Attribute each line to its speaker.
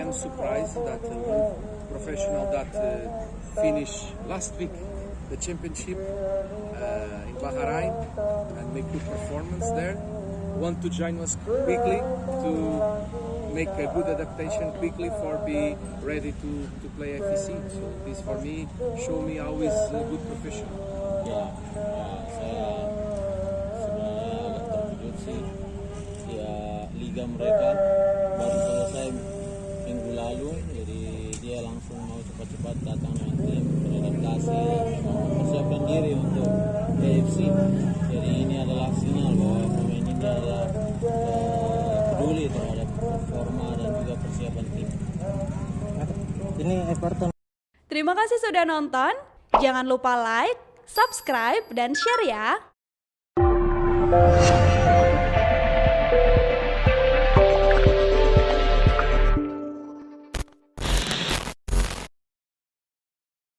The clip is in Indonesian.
Speaker 1: am surprised that one professional that finished last week the championship in Bahrain and make good performance there want to join us quickly to make a good adaptation quickly for be ready to play FEC. So this for me show me how is a good professional.
Speaker 2: Ya, saya sebenarnya agak terkejut sih. Ya, liga mereka baru selesai minggu lalu, jadi dia langsung mau cepat-cepat datang dengan tim beradaptasi, mempersiapkan diri untuk AFC. Jadi ini adalah sinyal bahwa pemain ini adalah peduli terhadap performa dan juga persiapan tim. Ini Everton.
Speaker 3: Terima kasih sudah nonton. Jangan lupa like, subscribe, dan share ya.